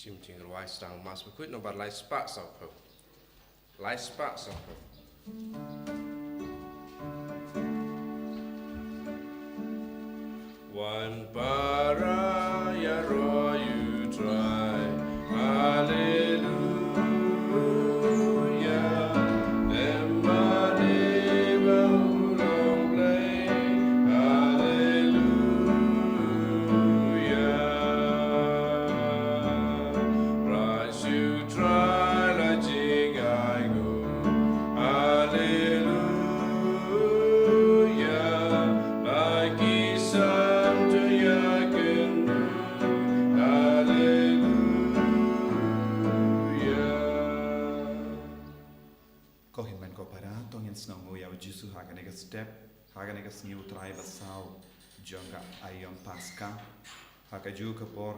chim ching ruai stang mas Bakhuid no bar lai spa sau ko. Lai spa sau ko. One para ya ro you try. Hallelujah. Step, haganega Sngi Trai basau jonga ayam Paskha, hakaju kapor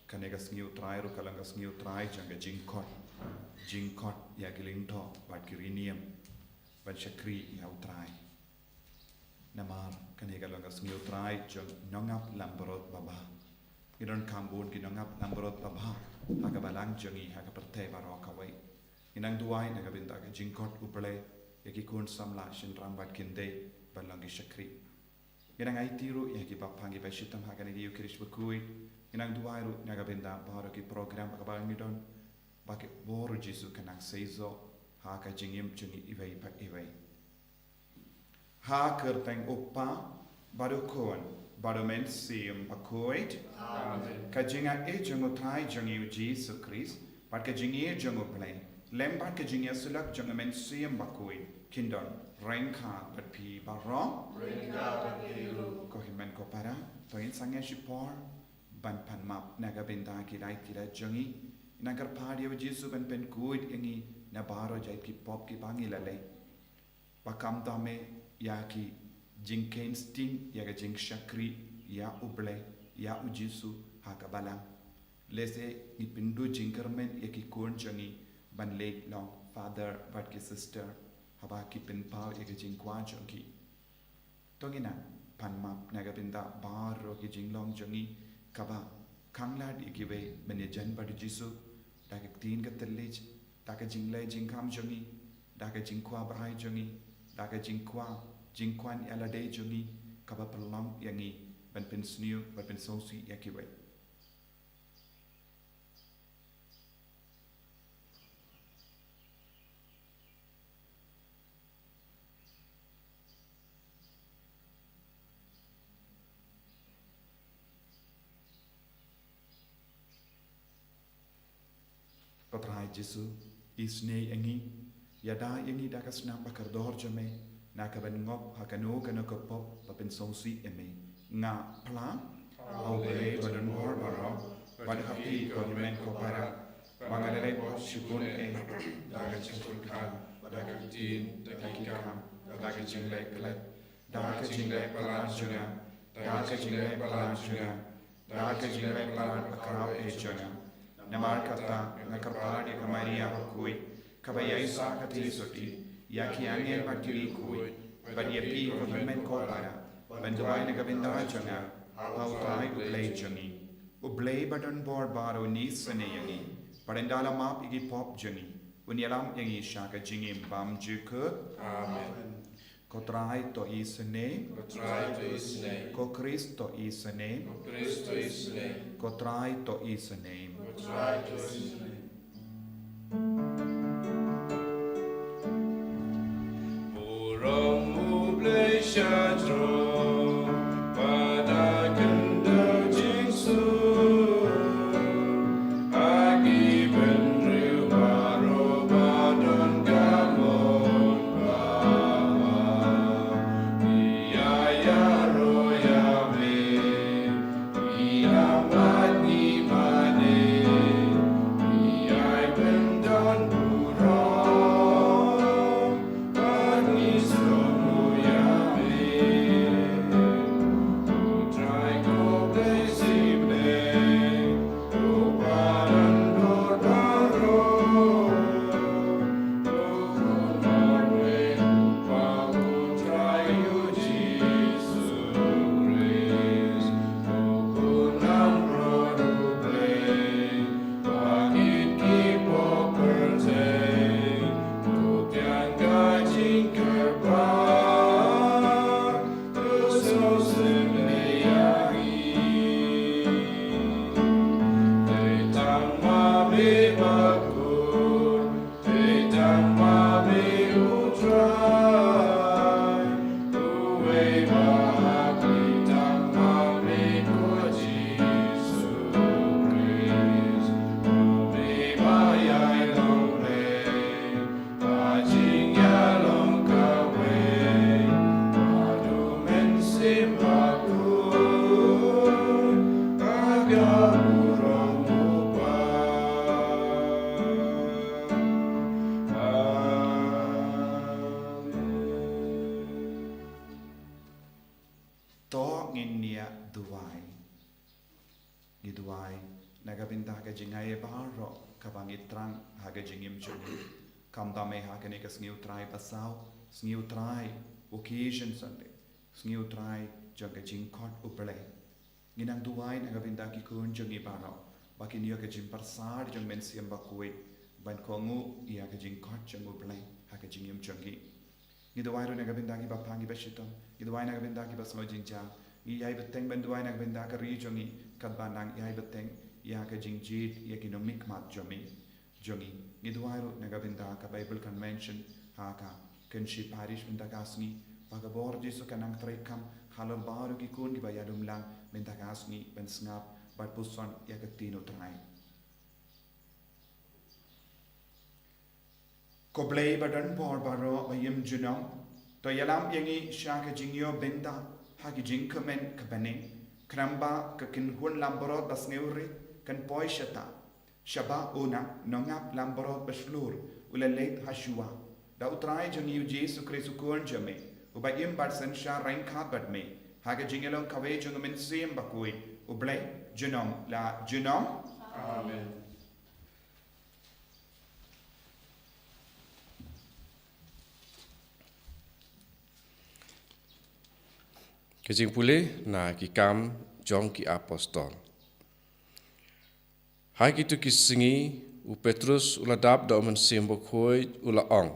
kanega Sngi Trai ru kalanga Sngi Trai jonga jingkot ya gilinto bat kirinium ban shakri ya Trai. Namar kanega langa Sngi Trai jong nongap lamborot baba. Idon kambun ki nongap lamborot baba hagabalang jongi hagaperte barokawai. Inang duai nagabinta ka jingkot upale yaki kun samla shin rambat kinde balangi shakri inang ai tiru yaki bapangi bashitam haganegi yukirish Bakhuid inang duairu nagabenda baro ki program akabangi don baki boru jisu kanang seizo haka jingim jungi iwei pak iwei ha kerteng uppa badu kon badu men sium Bakhuid amen ka jinga e jungu thai jungi jisu Christ bat ka jingi jungu play lembat ke jingya sulak jang men siam Bakhuid kindon rengka bat pi barong rengka bat piru ko himen ko para to in sangya shipor ban pan map naga benda ki rai tira jangi nagar padi of Jesu ban pen kuid ingi na baro jai ki pop ki bangi lale bakam tame ya ki jingken sting ya ga jing shakri ya uble ya ujisu hakabalang lese ni pindu jingkermen ya ki kon jangi ban late long father but ki sister haba ki pin pau e jing kwa jongi tongina pan map naga binda bar ro ki jing long jongi kaba kangla di ki we mene jan bad jisu da ka tin ka telij da ka jing lai jing kam jongi da ka jing kwa brai jongi da ka jing kwan ala dei jongi kaba pelam yangi ban pin sniu ban pin sosi yakiwe Patrai Jesu isne engi yada engi dakas na bakardor jame na kaban ngop hakano kana kopop papin songsi eme nga pla awre badan hor baro bad happy government ko para mangalere ko shibun e daga chikun kan daga din daga kam daga jingle klet daga jingle palan juna daga jingle palan juna daga jingle palan akrao e juna Namar kata nakapadi kamaria Bakhuid kabayai sa kati soti yaki angel bagiri kui badyepi ko himen ko para banduai nagabinda janga au tai ublay jangi ublay badon bor baro ni sane yangi parendala map igi pop jangi unyalam yangi shaka jingim bam juke amen ko Trai to isane ko Kristo isane ko Trai to isane Trai to isane Borong ublay shadro pada kendau jingsu agi benriu baro badon gamon Don inia duai. Giduai nagabinda ka jingai baro kabangi trang haga jingim juni. Kam dame haga neka Sngi Trai pasau, Sngi Trai occasion Sunday. Sngi Trai jaga jingkot uple. Ginang duai nagabinda ki kun jungi baro. Baki niya ka jing parsar jang mensiam Bakhuid. Ban kongu ia ka jingkot jang uple haga jingim jungi. Giduai ro nagabinda ki bapangi bashito. Giduai nagabinda ki basmo jingja. Iyai beteng banduai nagabinda ka ri jungi. Kadbanang iyai beteng ia ka jingjid ia ki no mikmat jungi. Giduai ro nagabinda ka Bible Convention haka kenshi parish binda kasni. Baga bor Jesu kanang Trai kam halal baru ki kun ki bayadum lang binda kasni ben snap bat puson ia ka tino Trai. Ko blei badan bor baro bayim junong to yalam yangi shaka jingyo binda haki jing kemen kebening kramba ke kinhun lamborot bas neuri kan poi shata shaba una nongap lamborot beslur ulaleit hashua da utrai jangi Jesu Kristu kun jame ubayim barsan sha rain khabat me haki jingelong kawe jungamin sim Bakhuid ublei junong la junong Amen. Kejing pulih na ki kam jong ki apostol. Hai kitu ki Sngi u Petrus uladap da omen sim Bakhuid ula ong.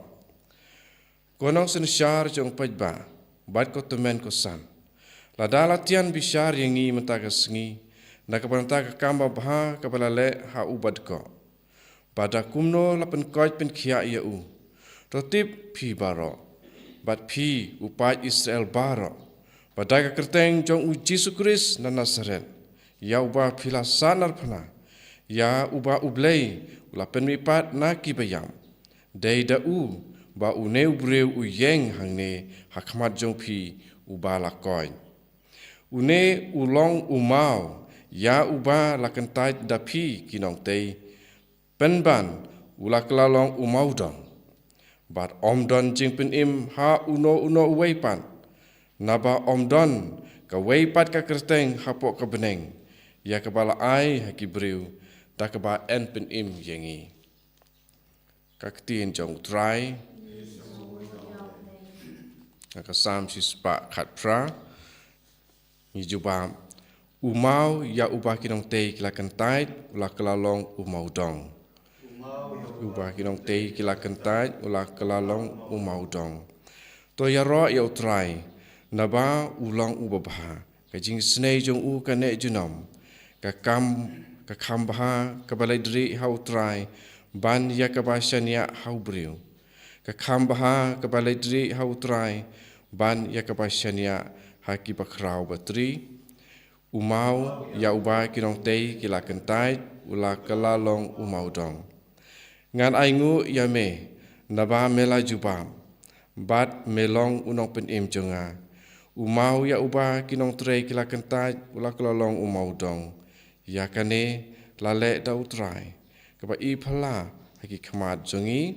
Konong sensyar jong pajba bat ko temen ko san. Lada latian bisyar yangi mentaga Sngi na kapanta ka kamba baha kapala le ha ubad ko. Pada kumno lapen koj pen kia ia u. Rotip pi baro. Bat pi upat Israel baro. Pada kerteng jong u Jesu Kris na Nazaret. Ya uba pila sanar pana. Ya uba ublei ula penmipat na kibayam. Dei da u ba u neu breu u yeng hangne hakmat jong pi uba lakoin. Une ulong umau ya uba lakentait da pi kinong tei. Penban ula kelalong umau dong. Bat omdon jing pen im ha uno uweipan. Naba omdon ka weipat ka kerteng hapok ka beneng. Ya kebala ai haki breu da keba en pen im yengi. Ka ketin jong Trai. Ka sam si spa kat pra. Ni juba umau ya ubah kinong tei kila kentait ula kelalong umau dong. Ubah kinong tei kila kentait ula kelalong umau dong. To ya ro ya Trai. Naba ulang ubabaha ka jing snei jong u ka ne junom ka kam baha ka balai dri hau Trai ban ya ka basania hau breu ka kam baha ka balai dri hau Trai ban ya ka basania haki bakrau batri umau ya uba kinong tei kila kentai ula kelalong umau dong ngan aingu ya me naba mela jubam bat melong unong pen im jonga umau ya uba kinong Trai kila kentai ula kelalong umau dong. Ya kane lale da Trai. Kaba i pala haki khamat jongi.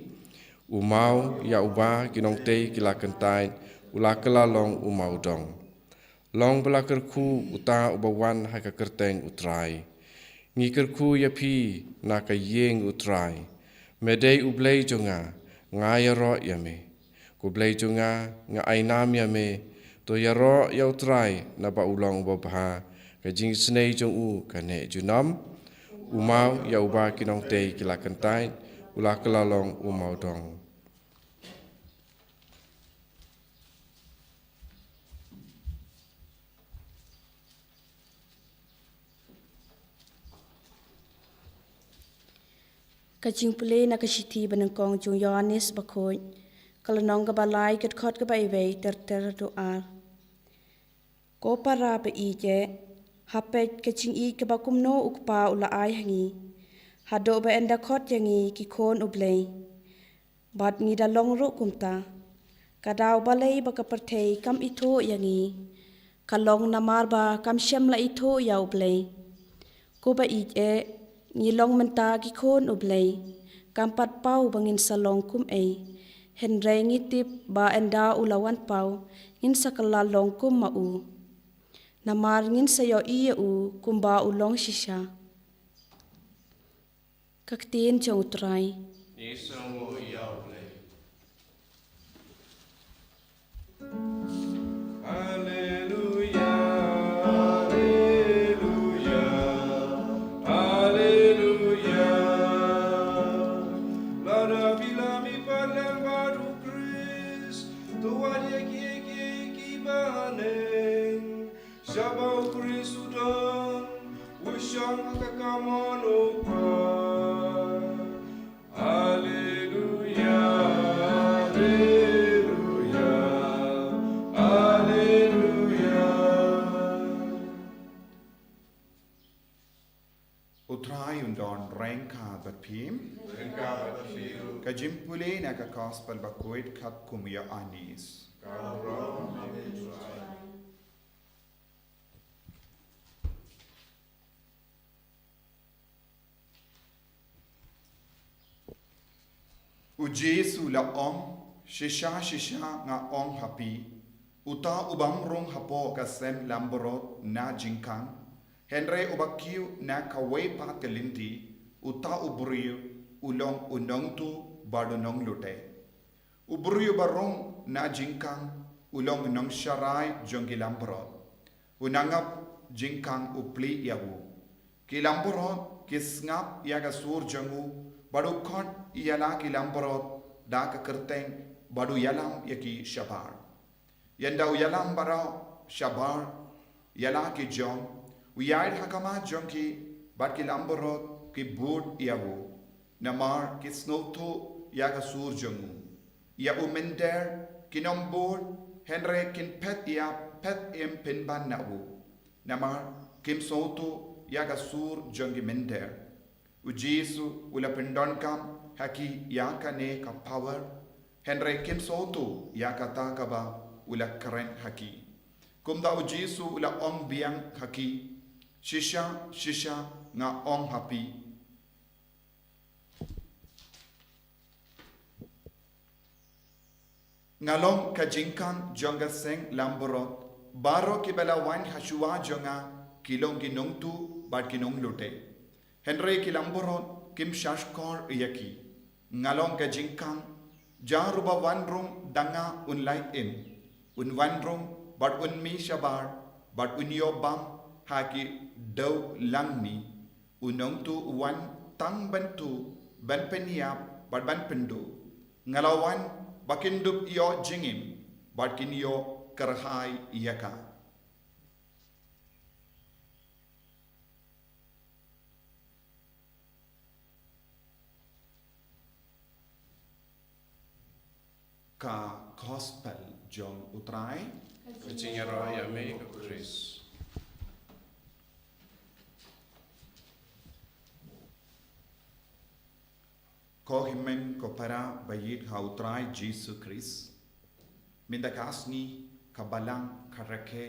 Umau ya uba kinong tei kila kentai ula kelalong umau dong. Long bela kerku uta ubawan haka kerteng Trai. Ngi kerku ya pi na ka yeng Trai. Medei ublei jonga ngaya ro ya me. Ku blei jonga nga ainam ya me. To ya ro ya Trai na ba ulang ubabaha ka jing snei jong u ka ne junam umau ya uba kinong tei kila kentai ula kelalong umau dong. Kajing pule na kasiti benengkong jong Yohanes Bakhuid kalanong kabalai ket khot ka bai wei ter doa. Ko para pe ije hapet kecing I ke bakumno ukpa ula ai hangi hado ba enda khot yangi ki khon ublei bat ngi da long ru kumta kadau balei ba ka perthei kam itho yangi kalong namar ba kam shem la itho ya ublei ko ba ije ngi long menta ki khon ublei kam pat pau bangin salong kum ei hen rei ngi tip ba enda ulawan pau in sakala long kum ma u na marngin sayo iya kumba ulong shisha. Kaktiin jong Trai. Isang iyaw le. Trai undon rengka berpim. Kajimpule na gospel Bakhuid kat kumya anis. Jesu la shisha nga hapi, uta ubang rong hapo kasem lamborot na jingkang, henre ubakiu na kawai pat kelinti, uta uburiu ulong unong tu badunong lute. Uburiu barong na jingkang, ulong unong syarai jongi lamborot, unangap jingkang upli yawu. Ki lamborot kisngap yaga sur jongu, badu kot ialah ki lamborot da ke kerteng badu yalam yaki syabar. Yanda yalam barau syabar ialah ki jong uyaid hakama jong ki bad ki lamborot ki bud iawu namar ki snotu yaga sur jongu. Ya umender ki nombor henre kin pet ia pet im pinban nawu namar kim sotu yaga sur jongi mender. Ujisu ula pindon kam haki yaka ne ka power henre kim sotu yaka ta kaba ula karen haki kumda ujisu ula ong biang haki shisha nga ong hapi ngalong ka jingkang jonga seng lamborot baro kibala wan hashua jonga kilong ginong tu bad kinong lute Henry kilamborot kim shashkor yaki ngalong ka jingkang jaruba wanrung danga unlai un wanrung but un mi shabar but un yobam haki daw langni unong tu wan tang bantu ban peniap but ban pendu ngalawan bakindup yo jingim but kin yo karhai yaka ka gospel jong utrai Kacingnya raya me ke Chris. ko himen ko para bayit ha utrai Jesus Christ minda kasni kabalang karake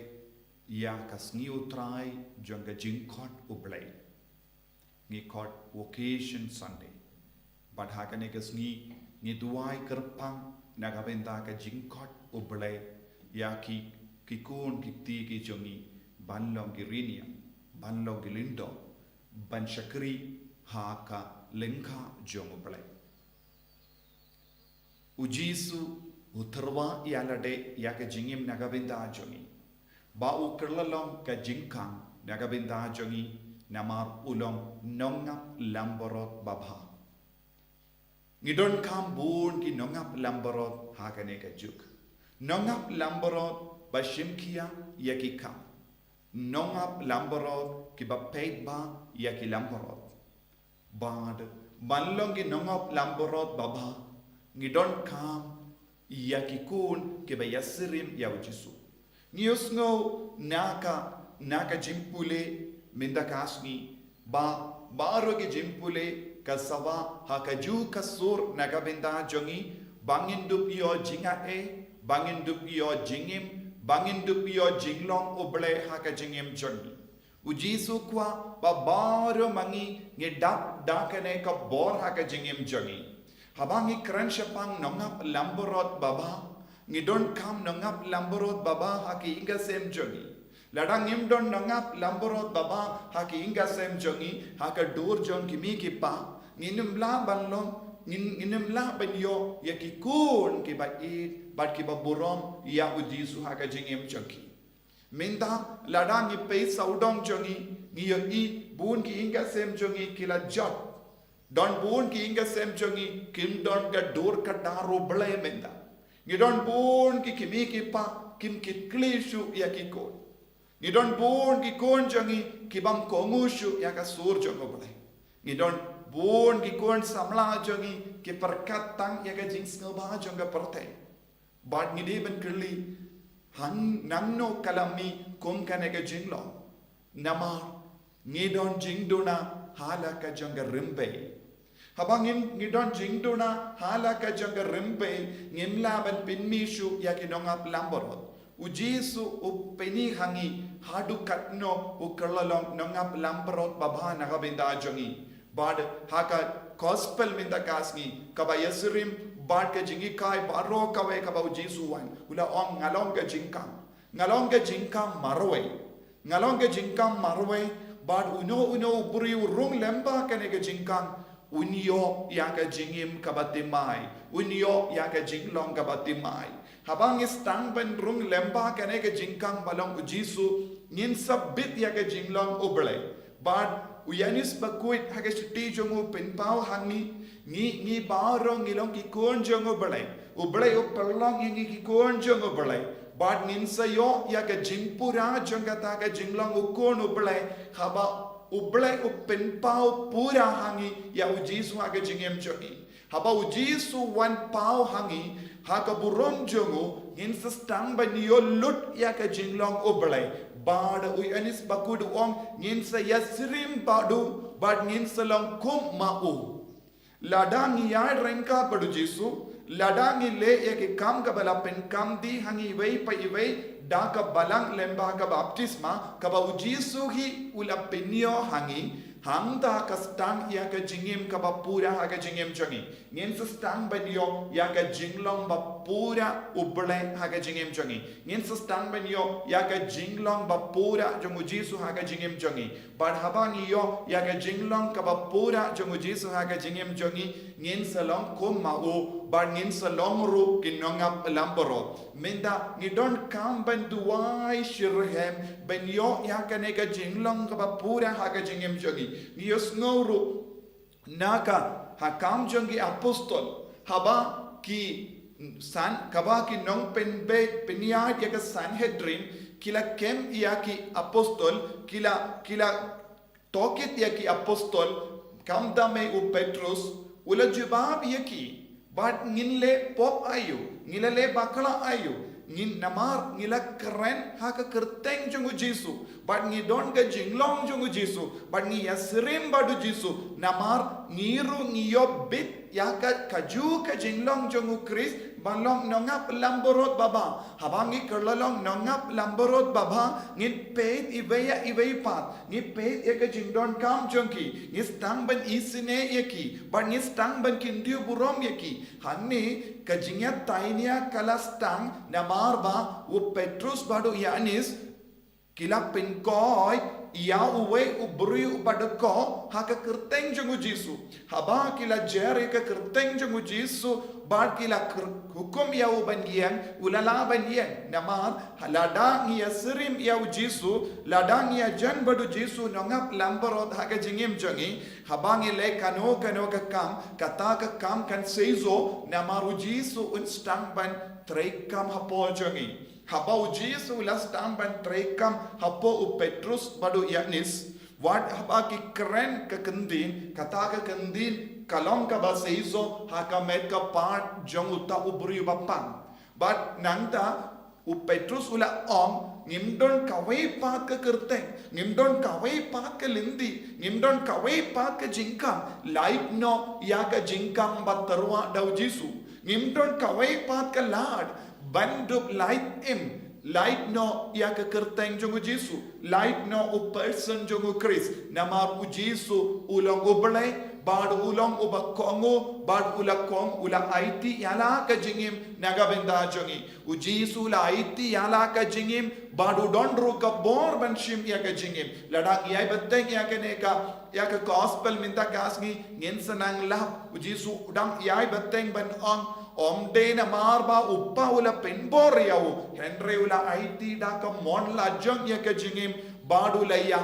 ya kasni utrai jong ga jingkot ublay ngi kot vocation Sunday but hakane kasni ngi duai kerpang nagabenta ka jingkot ublay ya kikun kiti ki jongi banlong girinia banlong gilindo ban shakri ha ka lengka jong ublay ujisu utarwa yalade ya ka jingim nagabenta jongi ba u kerlalong ka jingkang nagabenta jongi namar ulong nongap lamborot babha ngidon kam bun ki nongap lamborot hakane ka juk nongap lamborot ba shimkia yaki kam nongap lamborot ki ba paid ba yaki lamborot bad banlong ki nongap lamborot baba ngidon kam yaki kun ki ba yasirim ya ujisu ngiyosngo naka jimpule minda kasni ba baro ki jimpule kasawa hakaju kasur nagabenda jongi bangindup yo jinga bangindup yo jingim bangindup yo jinglong oble haka jingim jongi ujisu kwa babaro mangi ngedap dakane ka bor haka jingim jongi habangi kranshapang nongap lamborot baba ngidon kam nongap lamborot baba haki inga sem jongi Ladang ngim don nangap lamborot baba haki inga sem jongi haka dur jon kimi kipa nginum la banlong nginum la banyo ya ki kun ki ba it bat ki ba burom ya ujisu haka jingim jongi minta ladang ni pe saudong jongi ngiyo i bun ki inga sem jongi kila jot don bun ki inga sem jongi kim don ga dur ka daro blay minta ngi don bun ki kimi kipa kim ki klishu ya ki kun Ni don bun ki kon jangi ki bam kongushu ya ka sur jango boleh. Ni don bun ki kon samla jangi ki perkat tang ya ka jings ngaba janga pertai. Bad ni de ben kerli han namno kalami kom kan ka jinglo. Namar ni don jingduna hala ka janga rimbe. Habangin ni don jingduna hala ka janga rimbe ngimla ban pinmishu ya ki nongap lamborot. Ujisu upeni hangi hadu katno ukerlalong nongap lamperot babha nagabinda jongi bad haka gospel minda kasngi kaba yesrim bad ke jingi kai baro kawe kaba ujisu wan ula om ngalong ke jingkam marwe bad uno buri urung lemba kene ke jingkam unyo yaka jingim kabatimai unyo yaka jinglong kabatimai habang istang ben rung lemba kane ke jingkang balong ujisu ngin sabit ya ke jinglong oble bad uyanis Bakhuid ha ke siti jongu penpau hangi ni barong ngilong ki kon jongu oble upelong ngi ki kon jongu oble bad nin sayo ya ke jingpura jongata ke jinglong ukon oble haba uble upenpau pura hangi ya ujisu ha ke jingem jogi haba ujisu wan pau hangi haka burom jongo ngin sestang ba niyo lut ya ka jinglong oblay bad uyanis Bakhuid ong ngin sa yasrim badu bad ngin salong kum mau ladang ya rengka badu jisu ladang le ya ke kam ka bala pen kam di hangi wei pa iwei da ka balang lemba ka baptisma ka ba ujisu hi ula penio hangi Hangda ka stang ya ka jingim ka ba pura ha ka jingim jongi ngin sa stang ba niyo ya ka jinglong ba pura uble ha ka jingim jongi ngin sa stang ba niyo ya ka jinglong ba pura jongu jisu ha ka jingim jongi bad haba niyo ya ka jinglong ka ba pura jongu jisu ha ka jingim jongi ngin sa long kum mau bad ngin sa long ru kinongap lamboro minda ngidon kam ban duai shirhem ben yo ya ka ne ka jinglong ka ba pura ha ka jingim jongi Nios ngoro naka hakam jongi apostol haba ki san kaba ki nong penbe peniat ya ka Sanhedrin kila kem ya ki apostol kila tokit ya ki apostol kam dame u Petrus ula jawab ya ki bat nginle pop ayu ngilale bakala ayu ngin namar ngila keren haka kerteng jongu jisu but ngi don ga jinglong jongu jisu but ngi yasrim badu jisu namar ngiru ngiyo bit yaka kaju ka jinglong jongu Chris balong nongap lamborot baba habangi kerlalong nongap lamborot baba ngin peit iwei pat ngi peit ya ka jingdon kam jongki ngi stang ban isine yaki but ngi stang ban kindiu burom yaki hanni kajingya tainia kala stang namar ba u Petrus badu yanis kila pinkoi ia uwe ubri ubadako haka kerteng jongu jisu haba kila jere ka kerteng jongu jisu bad kila hukum ya ubangian ulala bangian namar ladang ya serim ya jisu ladang ya jan badu jisu nongap lamborot haka jingim jongi habangi le kano ka kam kata ka kam kan seizo namar jisu unstang ban Trai kam hapo jongi haba ujisu last time ban trekam hapo u Petrus badu yanis wat haba ki keren ke kendin kata ke kendin kalong ka baseizo haka met ka part jong uta ubri bapang but nangta u Petrus ula om ngimdon kawai pat ke kerteng ngimdon kawai pat ke lindi ngimdon kawai pat ke jingkam light no ya ke jingkam batarwa dau jisu ngimdon kawai pat ke lad bandup light im light no ya ka kerteng jongu Jesu light no u person jongu Chris namar u Jesu ulong ublay bad ulong uba kongo bad ula kong ula IT yala ka jingim nagabenda jongi u Jesu la IT yala ka jingim badu donru ka bor banshim ya ka jingim ladang yai bateng ya ka gospel minta kasngi ngensanang la u Jesu udang yai bateng ban ong omde na marba uppa ula penbor yaw henry ula IT da ka mon la jong ya ka jingim badu laya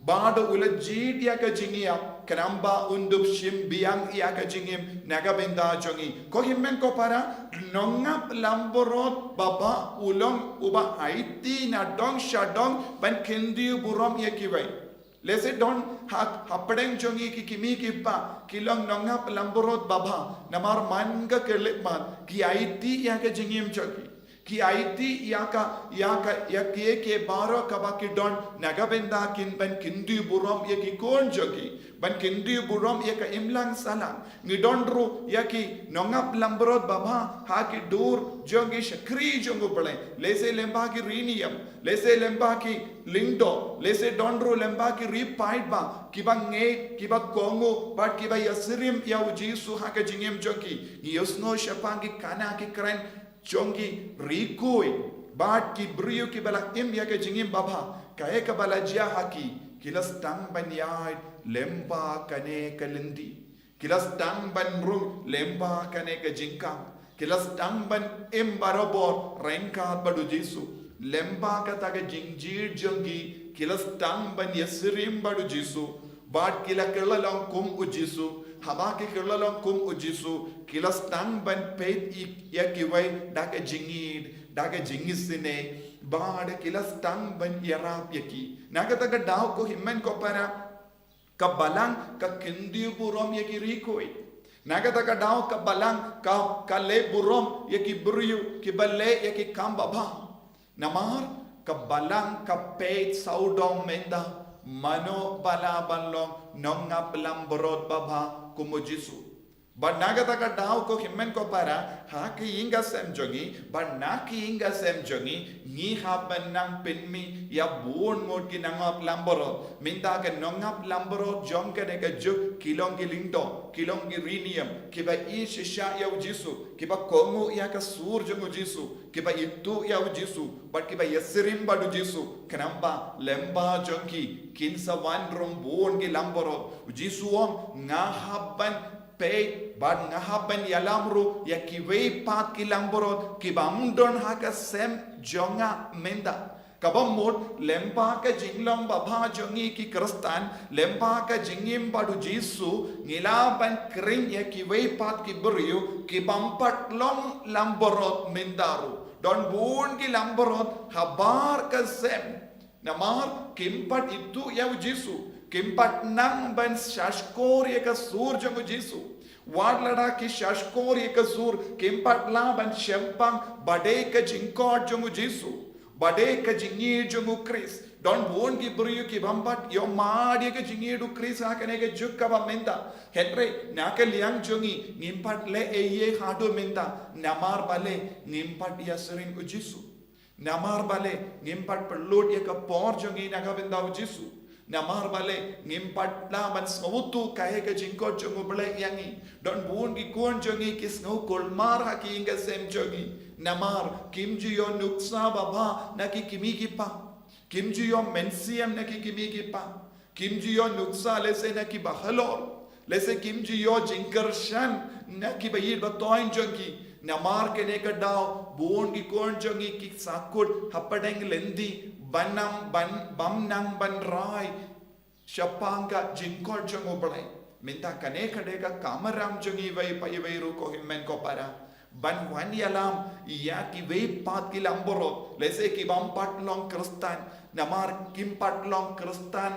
badu ula jid ya ka jingia kanamba undup shim biang ya ka jingim nagabenda jongi ko himmen ko para nongap lamborot baba ulong uba IT na dong shadong ban kendi burom ya kiwai Lese don hapadeng jongi ki kimi ki pa kilong nongap lamborot baba namar manga kelip man ki IT ya ka jingim choki ki IT ya ke baro kaba ki don nagabenda kin ban kindi burom ya ki kon jogi ban kindi burom ya ka imlang salang ni donru ya ki nongap lamborot baba ha ki dur jongi shakri jongu pale lese lemba ki rinium lese lemba ki lindo lese donru lemba ki repaid ba kiba nge kiba kongo but kiba yasirim ya ujisu ha ka jingim jogi yosno shapangi kana ki kren jongi rikui bat ki brio ki bala im ya ke jingim baba kae ka bala jia haki kilas tang ban yai lemba kane kalindi kilas tang ban rum lemba kane ka jingka kilas tang ban im barobor renka badu Jesu lemba ka ta ka jingjir jongi kilas tang ban yasirim badu Jesu bat kila kelalong kum u Jesu haba ke kelalong kum u Jesu kilas tang ban pet ya kiwai daga jingisine bad kilas tang ban yarap yaki nagata ka daw ko himmen ko para ka balang ka kindi burom yaki rikoi nagata ka daw ka balang ka le burom yaki buryu ki balle yaki kambaba namar ka balang ka pet saudong menda mano bala balong nongap lamborot baba kumo Jesu but nagata ka daw ko himmen ko para ha ki inga sem jongi but na ki inga sem jongi ni haban nang pinmi ya buon mod ki nangap lamborot minta ka nongap lamborot jong ka ne ka juk kilong gilindo kilong girinium kiba isha ya Jesu kiba komo ya ka sur jongo Jesu kiba itu ya Jesu but kiba yasirim badu Jesu kanamba lemba jongi kinsa wan rom buon ki lamborot Jesu om nga haban pay bad ngahaban yalamru ya kiwei pat kilamborot kibamdon haka sem jonga menda kabamot lempa ka jinglong baba jongi ki kristan lempa ka jingim badu Jesu ngilaban kring ya kiwei pat kiburiu kibampat long lamborot mendaru don bun ki lamborot habar ka sem namar kimpat itu ya Jesu kimpat nang ban shashkor ya ka sur jongo Jesu wadlada ki shashkor ya ka sur kimpat la ban shempang bade ka jingkot jongo Jesu bade ka jingi jongo Chris don bon ki buriyu ki bambat yo madi ka jingi du Chris ha kane ka jukka ba menda henry na ka liang jongi ngimpat le eye hado menda namar bale ngimpat ya sering u Jesu namar bale ngimpat perlot ya ka por jongi na ka benda u Jesu namar bale ngimpat la man sawutu kahe ka jingko jongo bale yangi don bun ki kon jongi kis no kolmar ha ki inga sem jongi namar kimji yo nuksa baba na ki kimi ki pa kimji yo mensiam na ki kimi ki pa kimji yo nuksa lese na ki bahalor lese kimji yo jinkarshan na ki bayir batoin jongi namar ke ne ka daw bun ki kon jongi ki sakut hapadeng lendi banam bam nang ban rai shapanga jinkor jongo blai minta kane kade ka kamaram jongi vai pai vai ru ko himmen ko para ban wan yalam ya ki vai pat ki lamboro lese ki bam pat long kristan namar kim pat long kristan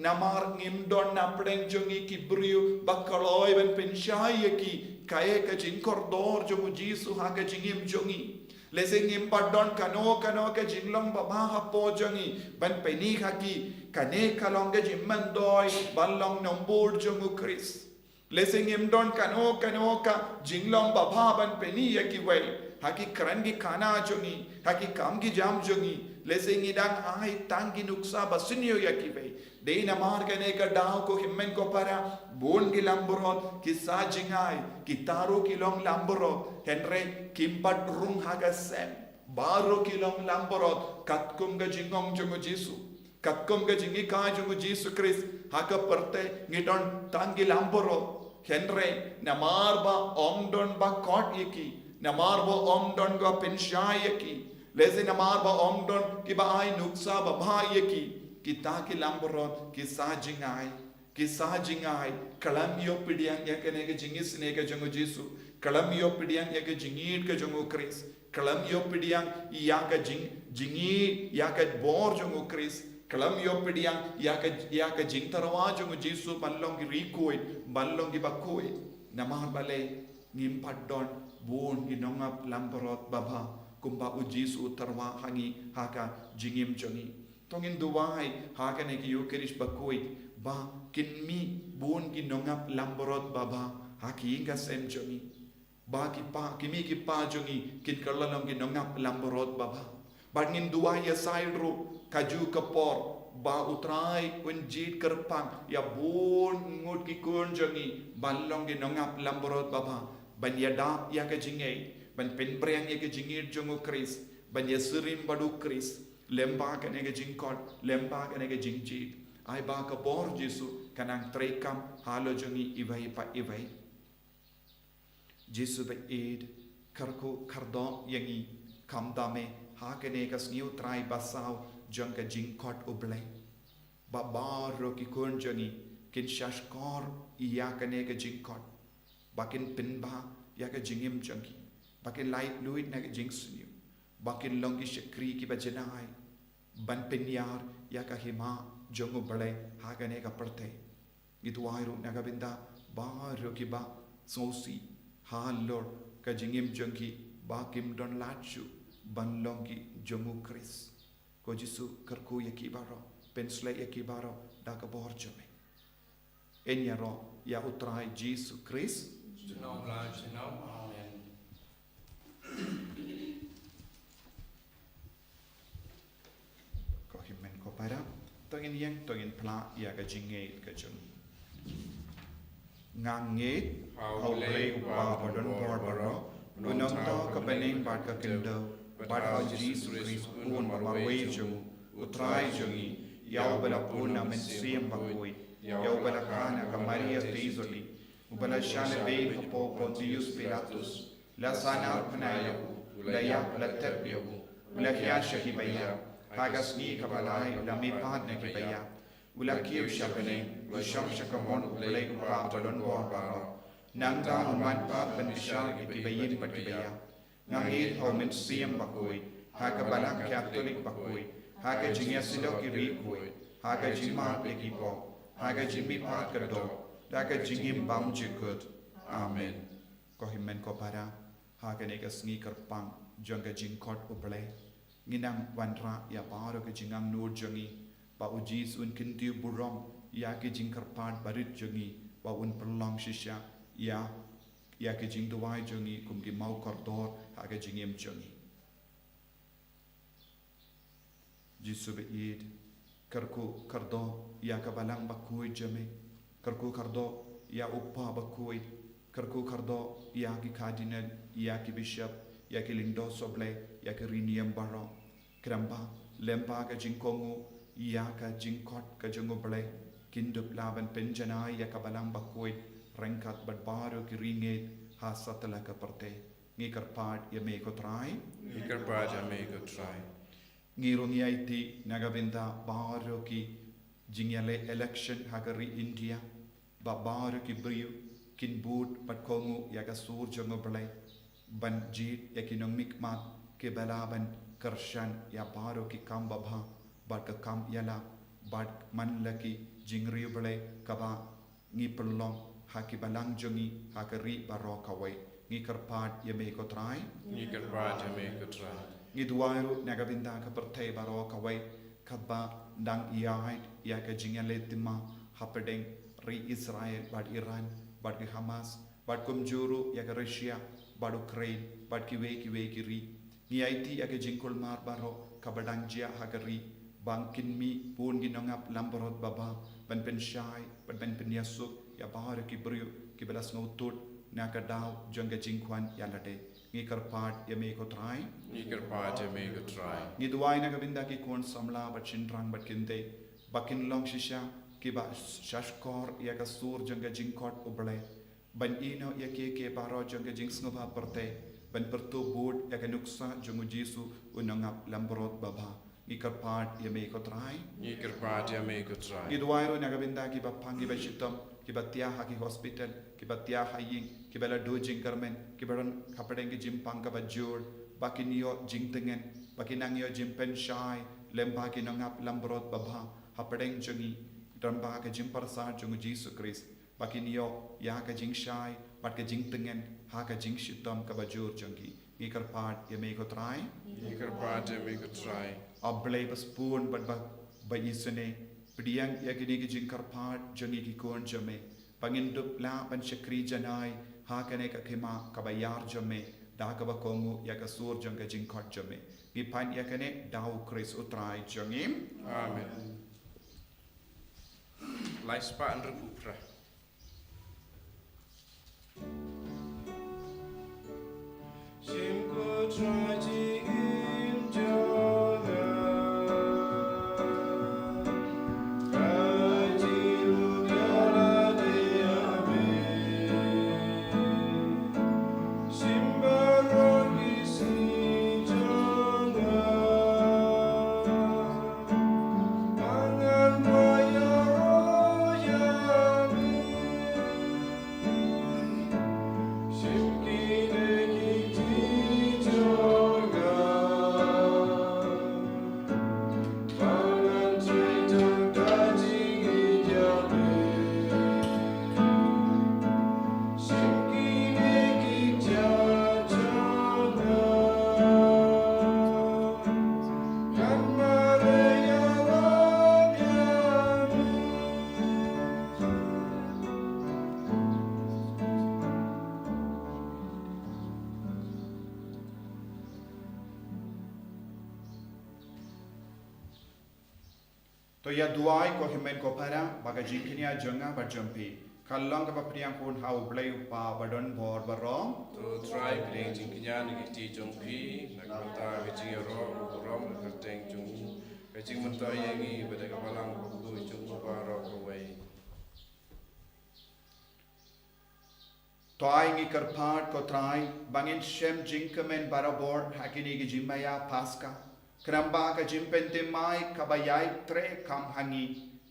namar ngim don na pdeng jongi ki briu bakaloi ban penshai ki kae ka jinkor dor jongo Jesu ha ka jingim jongi lese ngim padon kano ka jinglong baba ha po jongi ban peni haki kane kalong ga jimman doi balong nombor jongu Chris lese ngim don kano ka jinglong baba ban peni yaki wai haki kran gi kana jongi haki kam gi jam jongi lese ngidang ai tangi nuksa basinyo yakibe de na mar kane ka dao ko himmen ko para bon gi lamborot ki sa jingai ki taro ki long lamborot henre kimpat rung haga sem baro ki long lamborot katkum ga jingong jongo Jesu katkum ga jingi ka jongo Jesu Christ haka perte ngidon tangi lamborot henre na mar ba omdon ba kot yeki na mar ba omdon ga pensha yeki lese na mar ba omdon ki ba ai nuksa ba bha yeki kita ki lamborot ki sa jingai kalam yo pidiang ya kene ke jingis ne ke jongo Jesu kalam yo pidiang ya ke jingit ke jongo Christ kalam yo pidiang ya ke jingi ya ke bor jongo Christ kalam yo pidiang ya ke jing tarwa jongo Jesu ballong ki rikuit ballong ki bakhuid namar bale ngim paddon bon ki nongap lamborot baba kumba u Jesu tarwa hangi haka jingim jongi tongin duwai hakane ki yukerish bakhuid ba kinmi bon ki nongap lamborot baba haki inga sem jongi ba ki pa kimi ki pa jongi kin karlalong ki nongap lamborot baba bagin duwai ya sailro kaju kapor ba utrai unjit kerpang ya bon ngut ki kun jongi ballong ki nongap lamborot baba ban yada ya ka jingei ban penbreng ya ka jingir jongo Chris ban ya sirim badu Chris lemba kane ke jingkot lemba kane ke jingjit ai ba ka bor Jesu kanang trekam halo jongi ivai pa ivai Jesu be ed karko kardo yangi kamdame ha kane ka sniu trai basau jong ka jingkot oblai ba baro ki kun jongi kin shashkor iya kane ke jingkot bakin pinba ya ka jingim jongi bakin light luit na ke jingsniu bakin longi shakri ki bajanai ban penyar ya ka hima jongo bale hagane ka perte gitwairu nagabinda baro ki ba sosi ha lord ka jingim jongi ba kim don lachu ban longi jongo Chris ko Jesu karku yaki baro pensle yaki baro da ka bor jome enyaro ya utrai Jesu Chris no large no amen para tongin yang tongin pla ya ka jinge ka jung ngange how lay ba bodon barbaro unong to ka bening ba ka kendo ba how Jesus Christ un ba way jung utrai jungi yaw bala puna men siem ba koi yaw bala kana ka Maria tizoli ubala shane be ka po Pontius Pilatus la sana pnayo la ya la tebyo la ya shahibaya hagas ni kabalai la mi padne ki baya ula kiu shapene u sham shakamon ulai pa balon bor ba nangda man pa ben bishal ki bayin pat ki baya nangit homen siem bakoi haga balak catholic bakoi haga jingya silo ki ri koi haga jima pe ki po haga jimi pa ka do daga jingim bam jikut amen ko himen ko para haga ne ka sngi karpang janga jingkot ublai nginang wanra ya paro ke jingang nur jongi ba ujis un kintiu burom ya ke jingkar pat barit jongi ba un perlong shisha ya ke jing duwai jongi kum ki mau kordor ha ke jingem jongi Jesu be id karku kardo ya ka balang bakhuid jame karku kardo ya uppa bakhuid karku kardo ya ki cardinal ya ki bishop ya ki lindo soble ya ki riniam baro kramba lempa ka jingkongu ya ka jingkot ka jongo ble kindup laban penjana ya ka balang bakhuid rengkat badbaro ki ringet ha satala ka parte ngi karpat ya me ko trai ngirong ya iti nagavinda baro ki jingyale election hagari India ba baro ki briu kin bud pat kongu ya ka sur jongo ble ban jit ya kinong mikmat ke balaban karshan ya baro ki kam babha bat ka kam yala bat man laki jingriu ble kaba ngi perlong haki balang jongi hakari baro kawai ngi karpat ya me ko trai ngi duairu nagavinda ka pertai baro kawai kaba dang iait ya ka jingyale tima hapedeng ri Israel bat Iran bat Hamas bat kumjuru ya ka Russia baru krain bat kiwe kiri ngi IT ake jingkul mar baro kabadang jia hagari bangkin mi pun ginongap lamborot baba ban pen shai ban pen yasuk ya bahar ki brio ki belas ngutut na kadau jangga jingkwan yalade ngi karpat ya me ko trai ngi duai na kabinda ki kon samla bat chinrang bat kinde bakin long shisha ki ba shashkor ya kasur jangga jingkot uble ban ino ya ke baro jangga jing sngoba perte ban pertu bud ya kanuksa jangu jisu unangap lamborot baba ngi karpat ya me ko trai ngi duai ro na kabinda ki ba pangi ba shitam ki ba tia ha ki hospital ki ba tia ha ying ki bela do jing karmen ki baron kapadeng ki jimpang ka bajur bakin yo jing tengen bakin ang yo jimpen shai lemba ki nangap lamborot baba hapadeng jangi dramba ka jimpar sa jangu jisu Christ bakin yo ya ka jing shai bat ka jing tengen ha ka jing shitam ka bajur jangi ngi karpat ya me ko trai ablay paspun bat ba isene pediang ya gini ki jing karpat jangi ki kon jame pangindup la ban shakri janai ha kane ka khema ka bayar jame da ka ba kongu ya ka sur jang ka jing khot jame ngi pan ya kane dau Chris utrai jangim amen lai spa an rupra Simko traji im jona Kaji ugyala deyame Simbarogi si jona Angan raya royame Simkine to ya duai ko himen ko para baga jingkinia jonga bajampi kallang ka papriang kun hau blay pa badon bor barong to try playing jingkinyan ki ti jongpi nakmata ki ro rom ka teng jung ka jing mata yangi bada ka balang ko jung ba ro ko wai to ai ngi karpat ko trai bangin shem jingkamen barabor hakini ki jimbaya paska kramba ka jimpente mai kabayai tre kam hangi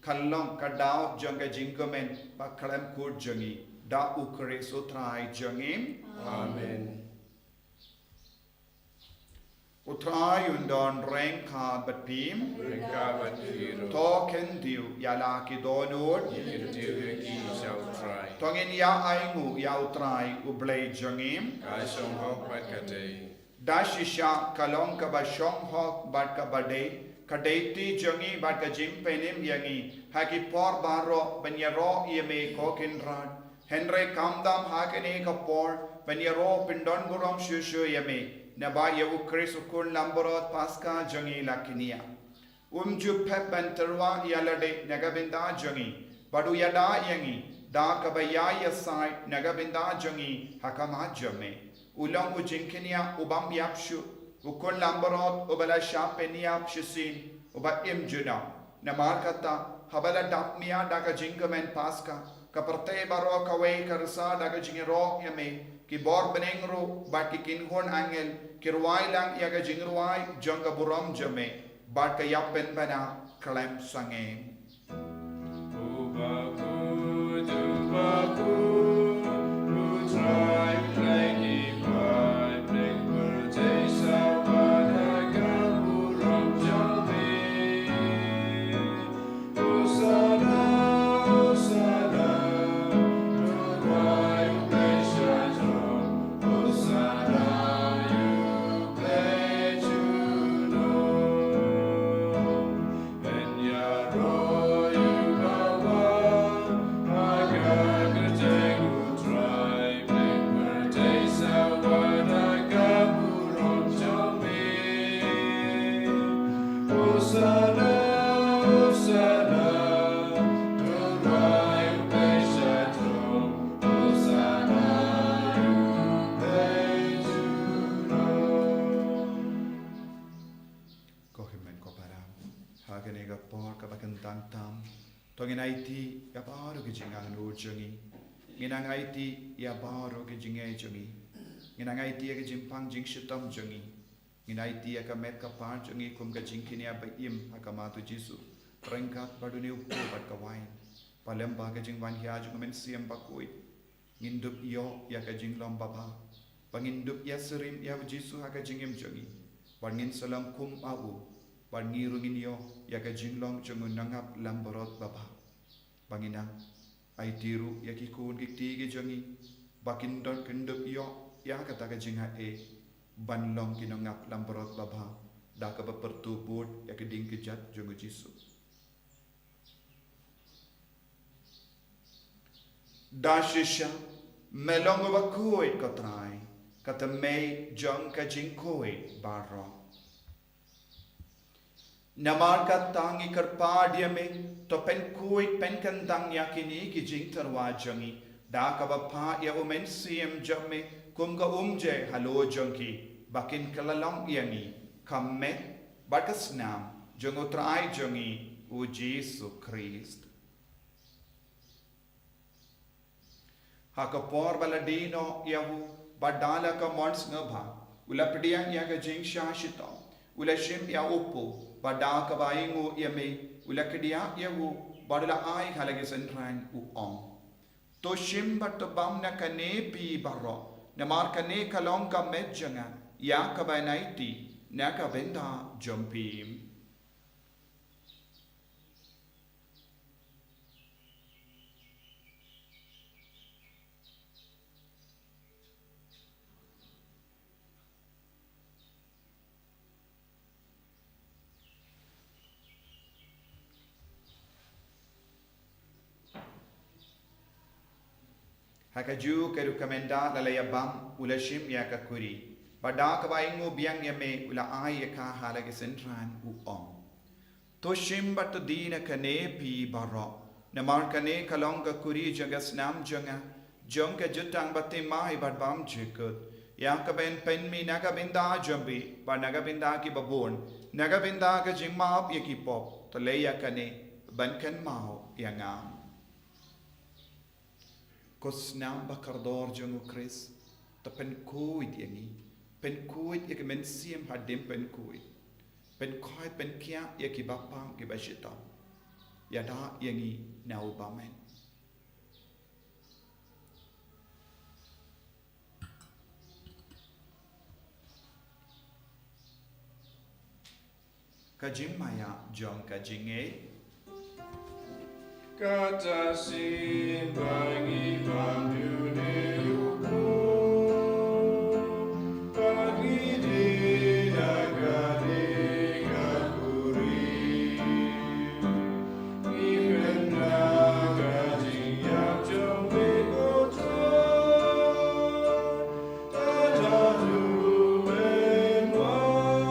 kallong kadao janga jingkamen bakhalam kur jangi da ukre so trai jangim amen utrai undon reng kha batim to ken diu yala ki donod tongin ya aingu ya utrai ublay jangim dashisha kalong ka ba shong hok bat ka bade kadeti jangi bat ka jimpenim yangi haki por baro banyaro yeme kokin rad henry kamdam hakene ka por banyaro pindon buram shushu yeme naba yewu Chris ukun lamborot paska jangi lakinia umju pep banterwa yalade nagabinda jangi badu yada yangi da kabaya yasai nagabinda jangi hakama jame ulang ujinkinia ubam yapshu ukun lamborot ubala shapenia shisin uba imjuna namar kata habala dapmia daga jingamen paska kaparte baro kawe karsa daga jingero yame ki bor benengro bat ki kinhon angel ki ruai lang yaga jingruai janga buram jame bat ka yapen bana klem sange Roll Tonginai ti ya baru ke jinga no jungi. Nginangai ti ya baru ke jingai jungi. Nginangai ti ya ke jimpang jing shitam jungi. Nginai ti ya ke met ka par jungi kum ke jingkini ya baim hakamatu Jisu. Rengkat baduni upu bad kawain. Palemba ke jing wan hia jung men siam Bakhuid. Ngindup yo ya ke jing lom baba. Pangindup ya serim ya Jisu ha ke jingim jungi. Pangin salam kum au. Pangirungin yo ya ke jing long jungun nangap lamborot baba. Pangina ai tiru ya ki kun ki ti ke jungi. Bakin don kindup yo ya kata ke jing ha e. Ban long ki nangap lamborot baba. Da ka pertubut ya ke ding kejat jungu Jisu. Dashisha melong Bakhuid ka Trai kata may jong ka jingkoid barro. Namar ka tangi karpadia me to pen kuid pen kandang yakini ki jing tarwa jongi da ka bapa ya umen siem jamme kum ka umje halo jongi bakin kalalong yangi kamet bakasnam jongo Trai jongi u Jesu Christ. Hakapor baladino yahu badala ka mons ngabha ula pediang ya ka jing shashito ula shim ya upu badaka baingu yame ula kedia yahu badala ai halage sentran u on to shim bat bam na kane pi barro na mar kane kalong ka medjanga ya ka banaiti na ka benda jompim. Hakaju ke rekomenda lalaya bam ula shim ya ka kuri. Pada ka baingu biang ya me ula ai ya ka halage sentran u on. To shim bat dina kane pi baro. Namar kane kalong ka kuri jagas nam janga. Jong ka jutang batim mai bat bam jikut. Ya ka ben pen mi naga binda jambi. Ba naga binda ki babon. Naga binda ka jing maap ya ki pop. To leya kane ban kan mau ya ngam. Kosnam bakardor jungu Chris ta pen kuid yangi pen kuid ya men siem hadim pen kuid pen koi pen kia ya ki bapang ki bashita ya da yangi nau bamen kajing maya jong kajing Kata sin bagi bandunia upu, bagi di nagari kakuri, iben nagari yang jombe kota, tadadu menwan.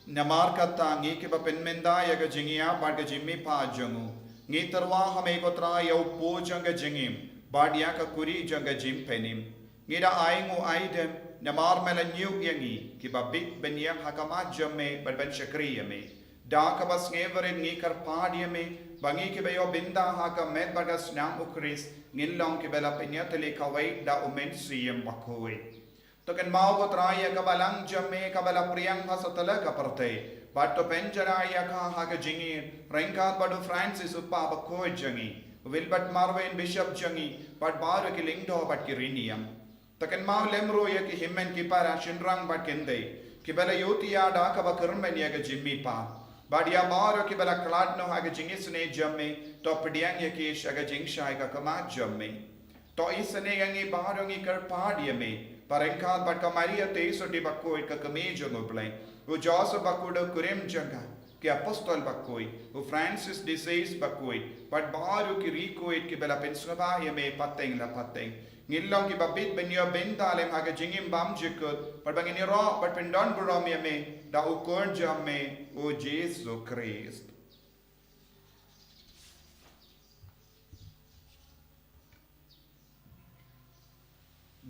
Namar kata ngi ke bapen menda ya ga jingia bad ga jimmi pa jangu ngi tarwa hame ko Trai ya po janga jingim bad ya ka kuri janga jim penim ngi da aingu aidem namar mela nyu yangi ki babit ben ya hakama jamme bad ben shakriya me da ka bas ngevere ngi kar padia me bangi ke bayo binda ha ka med bagas nam ukris ngilong ke bela penya tele kawai da umen siem Bakhuid. तो कन माओ को Trai या कबालंग जमे कबाला प्रियंग हसतला कपरते बाटो पेंजरा या का हाग जिंगी रंकात बाडो फ्रांसिस उपा Bakhuid जंगी विलबट मार्वेन बिशप जंगी बट बारो की लिंगडो बट की रिनियम तो कन माओ लेमरो या की हिमन की पारा शिनरंग बट केंदे की बला योती या डा कबा करमन या के जिम्मी पा बट या बारो की बला क्लाड नो हाग जिंगी सने जमे तो पडियांग या की शगा जिंग शाय का कमा जमे तो इसने यंगी बारो की कर पाडिया में Parengkat bat ka Maria Taïew di Bakhuid ka kamejo ngoblay. U Joseph Bakhuid kurim janga ki apostol Bakhuid. U Francis de Sales Bakhuid. Bat baru ki Rikoid ki bela pensaba ya me pateng la pateng. Ngilong ki babit benyo bendalem haga jingim bam jikut. Bat bangini ro bat pendon burom ya me da u kon jamme u Jesu Christ.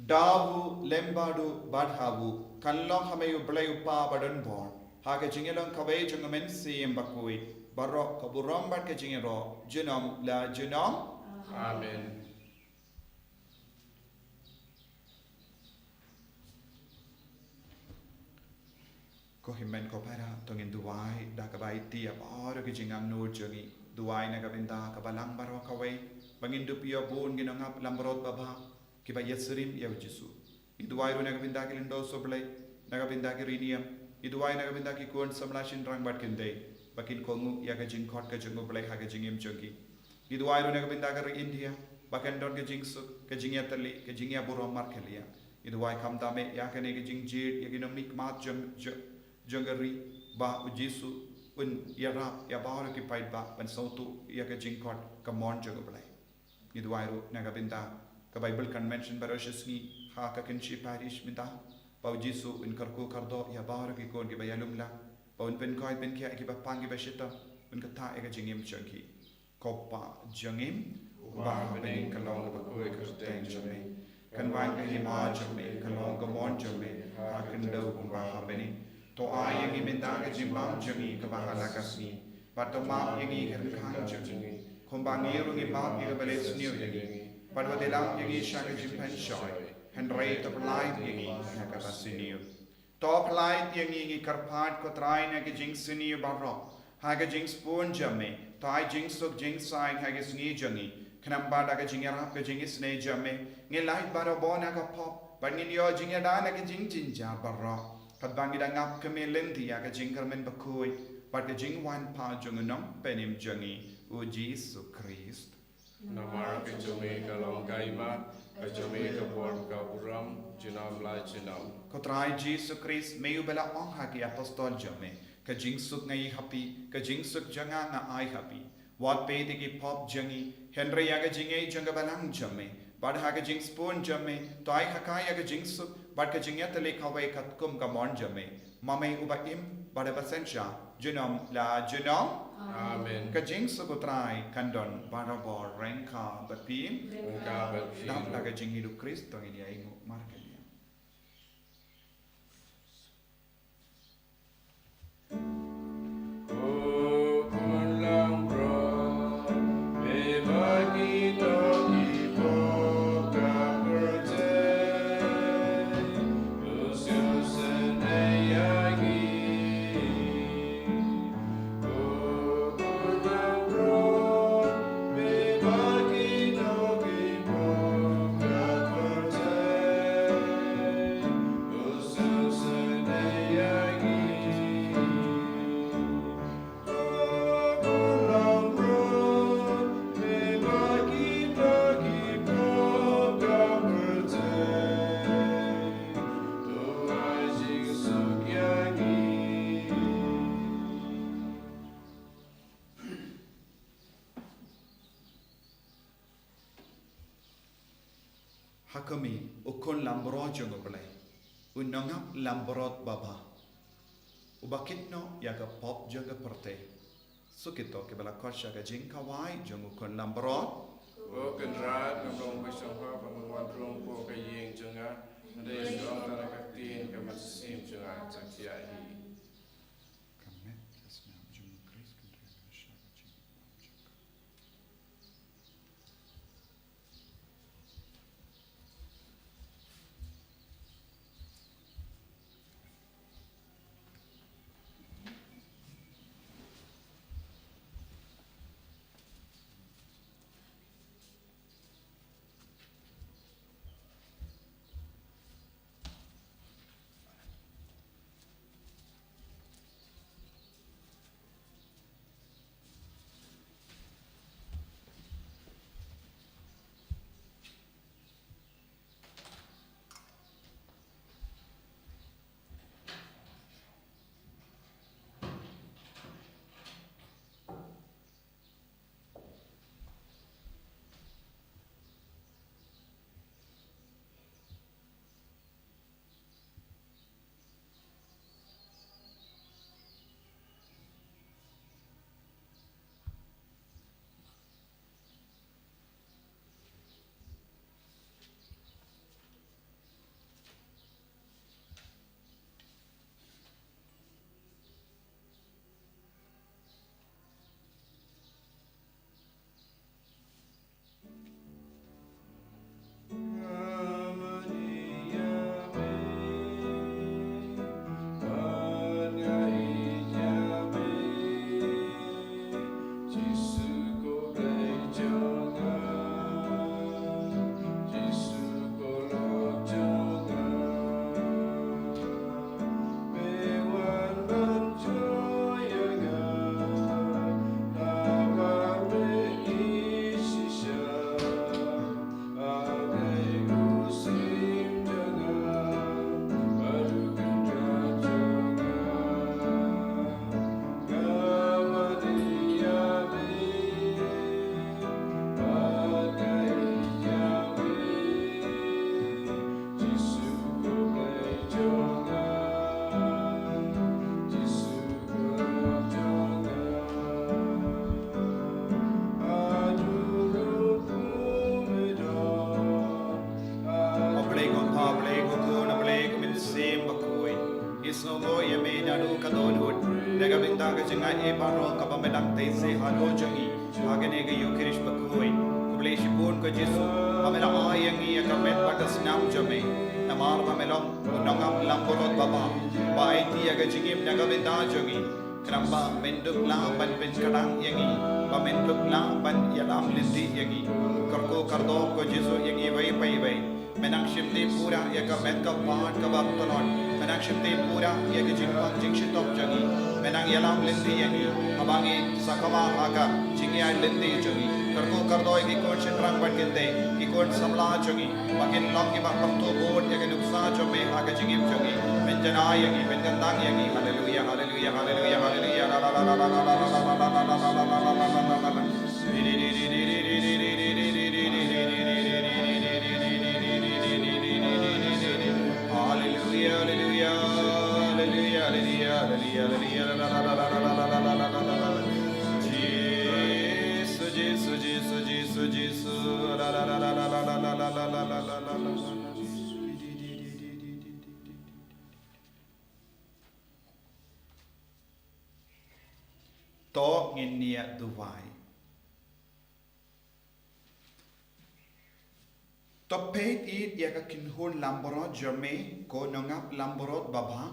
Dawu lembadu badhawu kanlong hame yu blay upa badan born haga jingelong kaway jungamen siem Bakhuid barok kaburam bat ke jing ro jenom la jenom. Amen. Ko himmen ko para tongin duai da ka bai ti ap ke jing am nur jongi duai na ka binda ka balang baro ka wei bangin du pia bun ginangap lambrot baba ki ba yesrim ya jisu iduai ru na ka binda ki lindo soblai na ka binda ki riniam iduai na ka binda ki kon samlashin rang bat kende bakin kongu ya ka jing khot ka jungu blai ha ka jingim jongi iduai ru na ka binda ka India bakan don ka jing su ka jing ya tali ka jing ya buro mar kelia iduai kam dame ya ka ne ka jing jir ya ginom nik mat jangari ba ujisu un yara ya bahar ki pait ba ban sautu ya ka jingkot ka mon jago blai iduairu na ka binda ka Bible convention barosh Sngi ha ka kinchi parish minda ba ujisu un karku kardo ya bahar ki kon ki bayalumla ba un pen koi pen kia ki ba pangi ba shita un ka ta ka jingim changki kopa jangim ba bening ka long ba koi ka steng jame kan wan ka hima jame ka long ka mon jame ha kan do ba ha bening to ai yang minta ke jimbang jami ke bangala kasni pato ma yang i kan khang jami kombangi ru ngi ma ke bale sniu yang pato de lam yang i shang jimpan shoy henry to light yang i na ka basiniu top light yang i karpat ko trai na ke jing siniu barro ha ke jing spoon jami tai jing sok jing sai ha ke sni jangi kanam ba da ke jing rap ke jing sne jami ngi light baro bona ka pop ban ngi yo jing da na ke jing jinja barro kat bangi da ngap keme lenti ya ka jingkar men Bakhuid pat ka jing wan pa jungunong penim jangi u Jesu Christ Namar ke jumi ka long kaima ka jumi ka bor ka buram jinam la jinam ko trai Jesu Christ meu bela ong ha ki apostol jame ka jing suk ngai happy ka jing suk janga nga ai happy wat pe de ki pop jangi henry ya ka jingai janga balang jame bad ha ka jing spoon jame tai ha ka ya ka jing suk bad ka jing ya tele khawai khat kum ka mon jame mamai uba im bad ba sensha jenom la jenom. Amen. Ka jing suk trai kandon barabor renka bapim Engkau berfirman. dam la ka jing hidup Kristo ini ai mu markelia hakami ukun lambrot jongo belai unangap lambrot baba ubakitno ya ka pop jaga perte sukito ke bala kosha ka jing kawai jongo ukun lambrot O kenrat kamrong bisangka pangwan rong po kayeng jenga ndai song tara katin ka masim jenga chakiai kamet kasna jongo Chris kan shaka jing Sngo Yame Nadu Kadonwood, Negabindaga Jinga Ebaro, Kabamedang Tese, Halo Jangi, Haganega Yukirish Bakhuid, Kubleshi Bun Kajisu, Pamela Ayangi, Kamet Patasnam Jame, Namar Pamelong, Unangam Lamborot Baba, Baiti Agajingim Negabinda Jangi, Kramba Menduk Ban Ben Kadang Yangi, Bamenduk Ban Yalam Lindi Yangi, Karko Kardo Kajisu Yangi Vai. Menang shimte pura ya ka met ka paat ka bab talon menang shimte pura ya ka jingpa jingshitop jagi menang yalam lindi yani abangi sakama haga jingya lindi jagi karko kardo ki kon shinrang batkinte ki kon samla jagi bakin long ki bakto bod ya ka nuksa jome haga jingim jagi menjana yani menjandang yani hallelujah hallelujah hallelujah hallelujah la la la la la la la la la la la To nginia duwai to peit it ya ka kinhun lamborot jerme ko nongap lamborot baba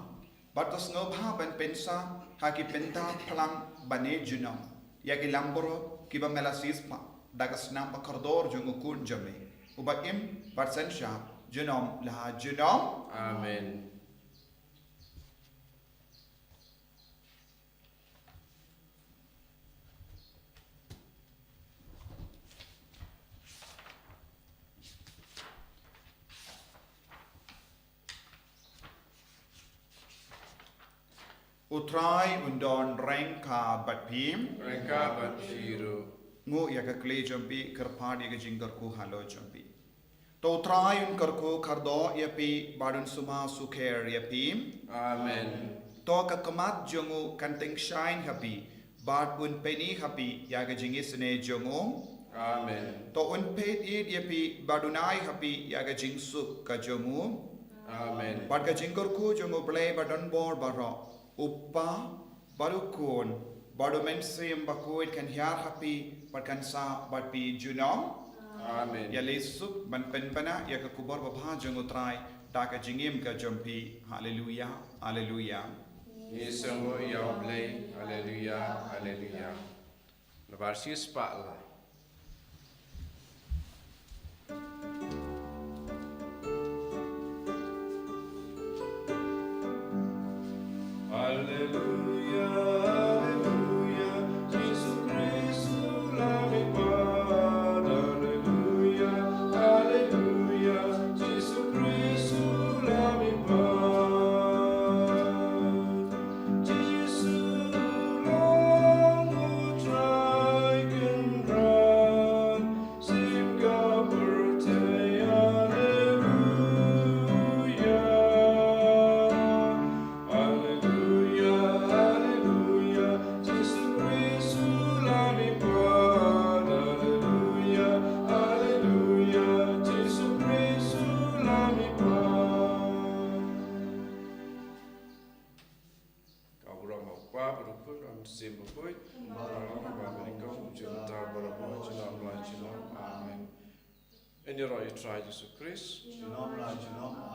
batos ngobha ban pensa haki penta plang bane junam ya ki lamborot ki ba melasis pa dagas nam pa kordor jungukun jerme uba im barsen sha junam la junam Amen. Trai undon rengka bat pim Rengka bat shiru. ngu ya ka kle jampi kerpadi ka jingkar ku halo jampi to trai un karku kardo ya pi badun suma sukher ya pim Amen. to ka kamat jongu kanting shine happy bad un peni happy ya ka jingis ne jongu Amen. to un pet id ya pi badunai happy ya ka jingsu ka jongu Amen. bad ka jingkar ku jongu play badun bor baro Uppa barukun badu mensim Bakhuid kan hiar happy kan sa pi junong Amen. ya lesuk ban penpana ya ka kubor babha jangu trai da ka jingim ka jampi hallelujah hallelujah Yesu ya blay. Hallelujah. Hallelujah. Nabarsis pa la. En je roi Trai Jesus Christ. Amen.